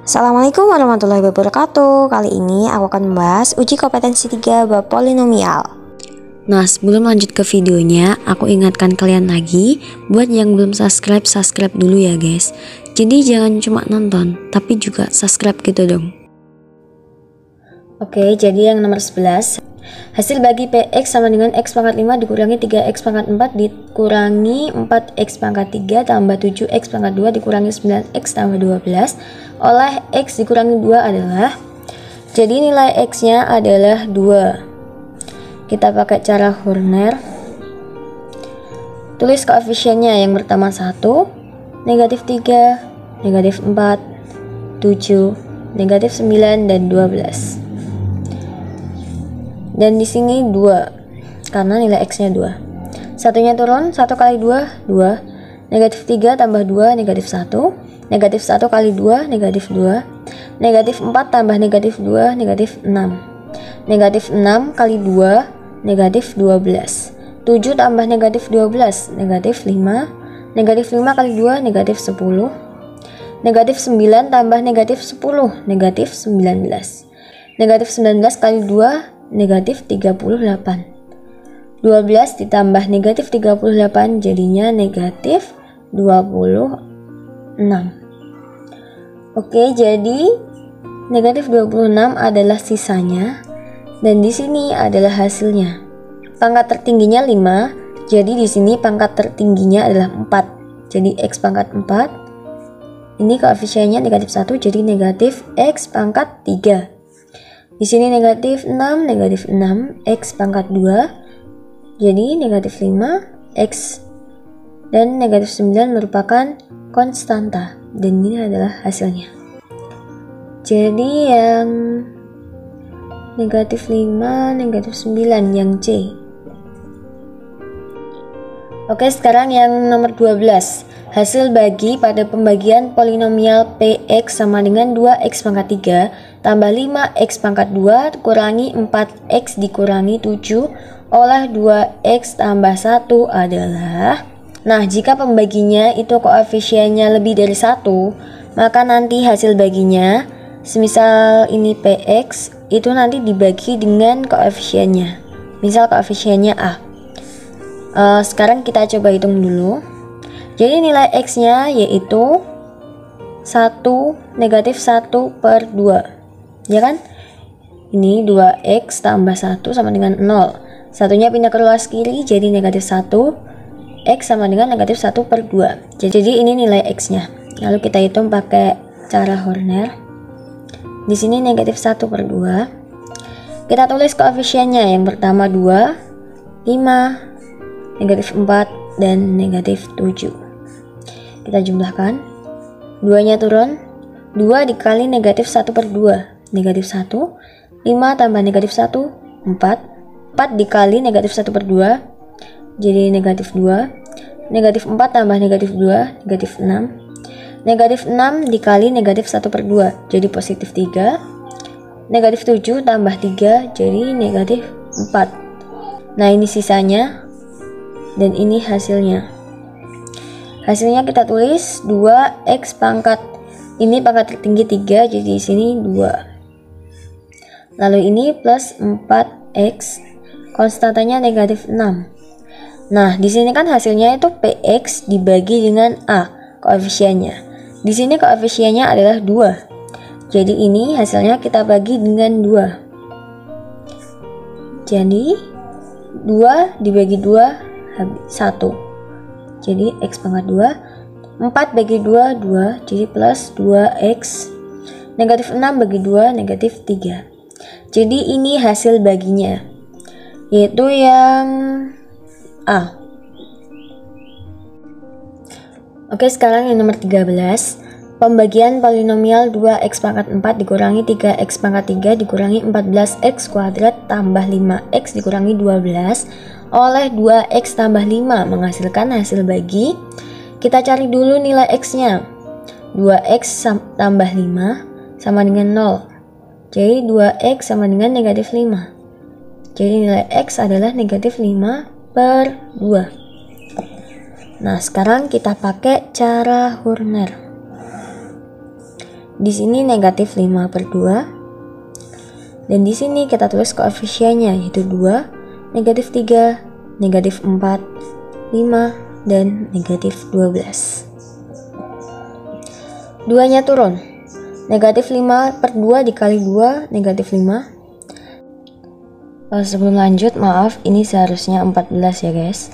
Assalamualaikum warahmatullahi wabarakatuh. Kali ini aku akan membahas uji kompetensi 3 bab polinomial. Nah, sebelum lanjut ke videonya, aku ingatkan kalian lagi, buat yang belum subscribe dulu ya guys. Jadi jangan cuma nonton, tapi juga subscribe gitu dong. Oke, jadi yang nomor 11, hasil bagi Px sama dengan x pangkat 5 dikurangi 3x pangkat 4 dikurangi 4x pangkat 3 tambah 7x pangkat 2 dikurangi 9x tambah 12 oleh x dikurangi 2 adalah, jadi nilai x nya adalah 2. Kita pakai cara Horner. Tulis koefisiennya, yang pertama 1, negatif 3, negatif 4, 7, negatif 9, dan 12. Dan di sini 2 karena nilai x nya 2. Satunya turun, 1 kali 2 2, negatif 3 tambah 2 negatif 1, negatif 1 kali 2 negatif 2, negatif 4 tambah negatif 2 negatif 6, negatif 6 kali 2 negatif 12, 7 tambah negatif 12 negatif 5, negatif 5 kali 2 negatif 10, negatif 9 tambah negatif 10 negatif 19, negatif 19 kali 2 negatif 38, 12 ditambah negatif 38 jadinya negatif 26. Oke, jadi negatif 26 adalah sisanya dan di sini adalah hasilnya. Pangkat tertingginya 5, jadi di sini pangkat tertingginya adalah 4. Jadi x pangkat 4. Ini koefisiennya negatif 1, jadi negatif x pangkat 3. Di sini negatif 6, x pangkat 2, jadi negatif 5, x, dan negatif 9 merupakan konstanta, dan ini adalah hasilnya. Jadi yang negatif 5, negatif 9, yang C. Oke, sekarang yang nomor 12. Hasil bagi pada pembagian polinomial Px sama dengan 2x pangkat 3 tambah 5x pangkat 2 kurangi 4x dikurangi 7 oleh 2x tambah 1 adalah, nah jika pembaginya itu koefisiennya lebih dari 1, maka nanti hasil baginya, semisal ini Px, itu nanti dibagi dengan koefisiennya, misal koefisiennya A. Sekarang kita coba hitung dulu. Jadi nilai x nya yaitu 1 negatif 1 per 2, ya kan? Ini 2x tambah 1 sama dengan 0, satunya pindah ke luas kiri jadi negatif 1, x sama dengan negatif 1 per 2. Jadi ini nilai x nya. Lalu kita hitung pakai cara Horner. Di sini negatif 1 per 2. Kita tulis koefisiennya, yang pertama 2, 5, negatif 4, dan negatif 7. Kita jumlahkan, 2 nya turun, 2 dikali negatif 1 per 2, negatif 1, 5 tambah negatif 1, 4, 4 dikali negatif 1 per 2, jadi negatif 2, negatif 4 tambah negatif 2, negatif 6, negatif 6 dikali negatif 1 per 2, jadi positif 3, negatif 7 tambah 3, jadi negatif 4. Nah ini sisanya, dan ini hasilnya. Hasilnya kita tulis 2x pangkat, ini pangkat tertinggi 3, jadi di sini 2. Lalu ini plus 4x, konstantanya negatif 6. Nah, di sini kan hasilnya itu Px dibagi dengan A, koefisiennya. Di sini koefisiennya adalah 2. Jadi ini hasilnya kita bagi dengan 2. Jadi 2 dibagi 2 habis 1. Jadi x pangkat 2, 4 bagi 2, 2, jadi plus 2x, negatif 6 bagi 2, negatif 3. Jadi ini hasil baginya, yaitu yang A. Oke, sekarang yang nomor 13. Pembagian polinomial 2x pangkat 4 dikurangi 3x pangkat 3 dikurangi 14x kuadrat tambah 5x dikurangi 12 oleh 2x tambah 5 menghasilkan hasil bagi. Kita cari dulu nilai x nya. 2x tambah 5 sama dengan 0, jadi 2x sama dengan negatif 5. Jadi nilai x adalah negatif 5 per 2. Nah sekarang kita pakai cara Horner. Di sini negatif 5 per 2. Dan di sini kita tulis koefisiennya, yaitu 2, negatif 3, negatif 4, 5, dan negatif 12. 2-nya turun. Negatif 5 per 2 dikali 2, negatif 5. Sebelum lanjut, maaf, ini seharusnya 14 ya guys.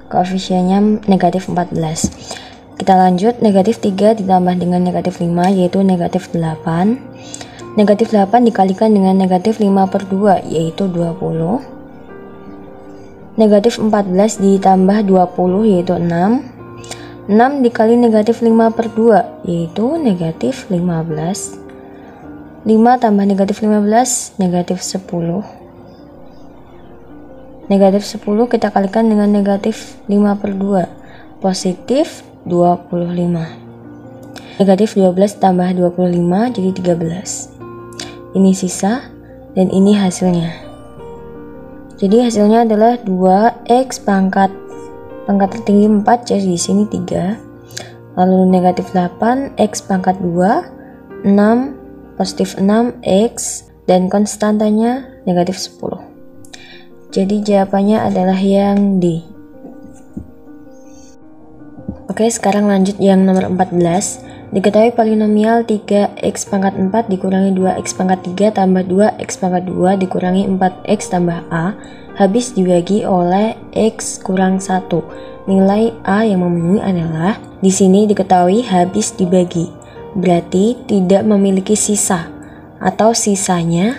Koefisiennya negatif 14. Kita lanjut, negatif 3 ditambah dengan negatif 5, yaitu negatif 8. Negatif 8 dikalikan dengan negatif 5 per 2, yaitu 20. Negatif 14 ditambah 20, yaitu 6. 6 dikali negatif 5 per 2, yaitu negatif 15. 5 tambah negatif 15, negatif 10. Negatif 10 kita kalikan dengan negatif 5 per 2, positif 25. Negatif 12 tambah 25 jadi 13. Ini sisa dan ini hasilnya. Jadi hasilnya adalah 2x pangkat tertinggi 4, jadi di sini 3. Lalu negatif 8, x pangkat 2, 6, positif 6x, dan konstantanya negatif 10. Jadi jawabannya adalah yang D. Oke, sekarang lanjut yang nomor 14. Diketahui polinomial 3x pangkat 4 dikurangi 2x pangkat 3 tambah 2x pangkat 2 dikurangi 4x tambah a habis dibagi oleh x kurang 1. Nilai a yang memenuhi adalah, di sini diketahui habis dibagi, berarti tidak memiliki sisa atau sisanya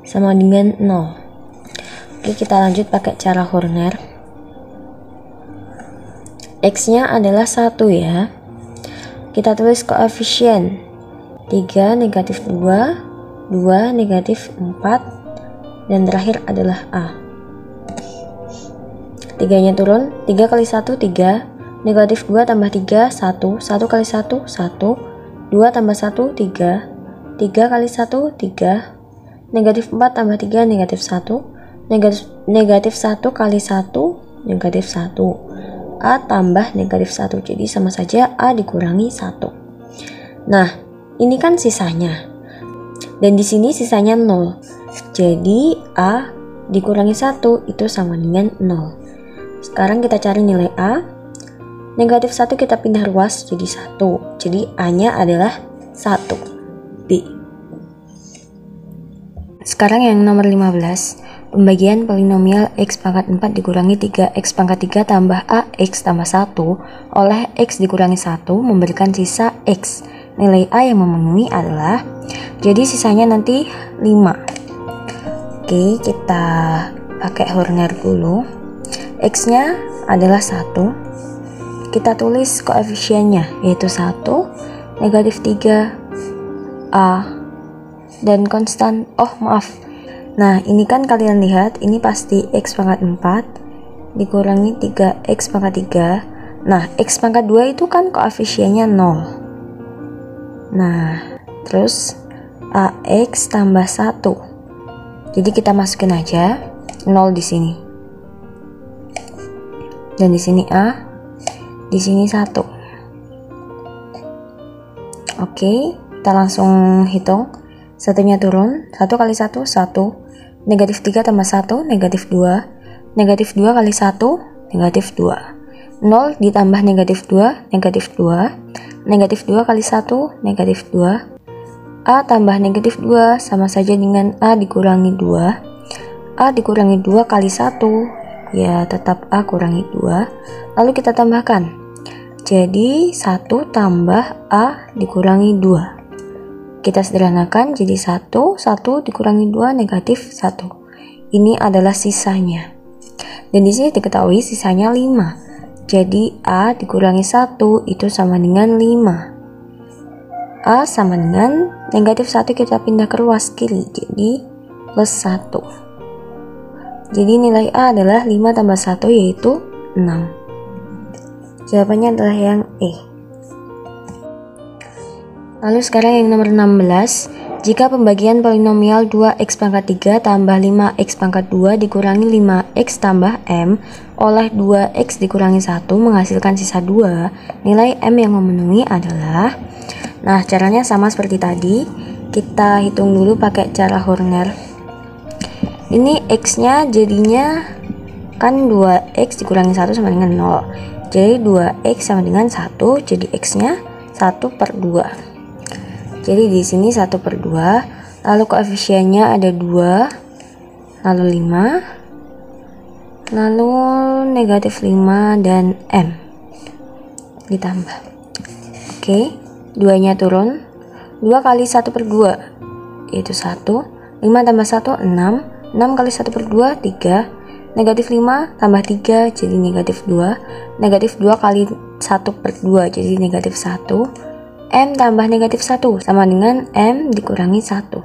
sama dengan 0. Oke, kita lanjut pakai cara Horner. X-nya adalah 1 ya. Kita tulis koefisien 3, negatif 2, 2, negatif 4, dan terakhir adalah A. 3-nya turun, 3 kali 1, 3, negatif 2 tambah 3, 1, 1 kali 1, 1, 2 tambah 1, 3, 3 kali 1, 3, negatif 4 tambah 3, negatif 1, negatif 1 kali 1, negatif 1, A tambah negatif 1, jadi sama saja A dikurangi 1. Nah, ini kan sisanya, dan di sini sisanya 0, jadi A dikurangi 1 itu sama dengan 0. Sekarang kita cari nilai A. Negatif 1 kita pindah ruas jadi 1, jadi A nya adalah 1, B. Sekarang yang nomor 15. Pembagian polinomial x pangkat 4 dikurangi 3x pangkat 3 tambah ax tambah 1 oleh x dikurangi 1 memberikan sisa x. Nilai a yang memenuhi adalah, jadi sisanya nanti 5. Oke, kita pakai Horner dulu. X nya adalah 1. Kita tulis koefisiennya, yaitu 1, negatif 3, a, dan konstan, nah, ini kan kalian lihat, ini pasti x pangkat 4 dikurangi 3x pangkat 3. Nah, x pangkat 2 itu kan koefisiennya 0. Nah, terus ax tambah 1. Jadi kita masukin aja 0 di sini. Dan di sini a, di sini 1. Oke, kita langsung hitung. Satunya turun, 1 kali 1, 1. Negatif 3 tambah 1, negatif 2. Negatif 2 kali 1, negatif 2. 0 ditambah negatif 2, negatif 2. Negatif 2 kali 1, negatif 2. A tambah negatif 2 sama saja dengan A dikurangi 2. A dikurangi 2 kali 1, ya tetap A kurangi 2. Lalu kita tambahkan. Jadi 1 tambah A dikurangi 2. Kita sederhanakan jadi 1 dikurangi 2, negatif 1. Ini adalah sisanya. Dan di sini diketahui sisanya 5. Jadi A dikurangi 1 itu sama dengan 5. A sama dengan negatif 1 kita pindah ke ruas kiri, jadi plus 1. Jadi nilai A adalah 5 tambah 1 yaitu 6. Jawabannya adalah yang E. Lalu sekarang yang nomor 16. Jika pembagian polinomial 2x pangkat 3 tambah 5x pangkat 2 dikurangi 5x tambah m oleh 2x dikurangi 1 menghasilkan sisa 2, nilai m yang memenuhi adalah, Nah, caranya sama seperti tadi. Kita hitung dulu pakai cara Horner. Ini X-nya jadinya kan 2X dikurangi 1 sama dengan 0. Jadi 2X sama dengan 1, jadi X-nya 1/2. Jadi di sini 1/2, lalu koefisiennya ada 2, lalu 5, lalu -5 dan M ditambah. Oke, 2-nya turun. 2 kali 1/2 yaitu 1. 5 tambah 1 6. 6 kali 1/2 3. -5 tambah 3 jadi -2. -2 kali 1/2 jadi -1. M tambah -1 sama dengan M dikurangi 1.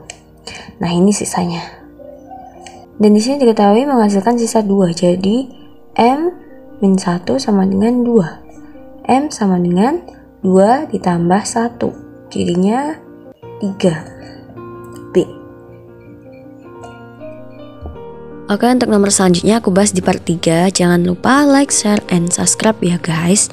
Nah, ini sisanya. Dan di sini diketahui menghasilkan sisa 2. Jadi M-1 sama dengan 2. M sama dengan 2 ditambah 1. Jadinya 3. B. Oke, untuk nomor selanjutnya aku bahas di part 3. Jangan lupa like, share, and subscribe ya guys.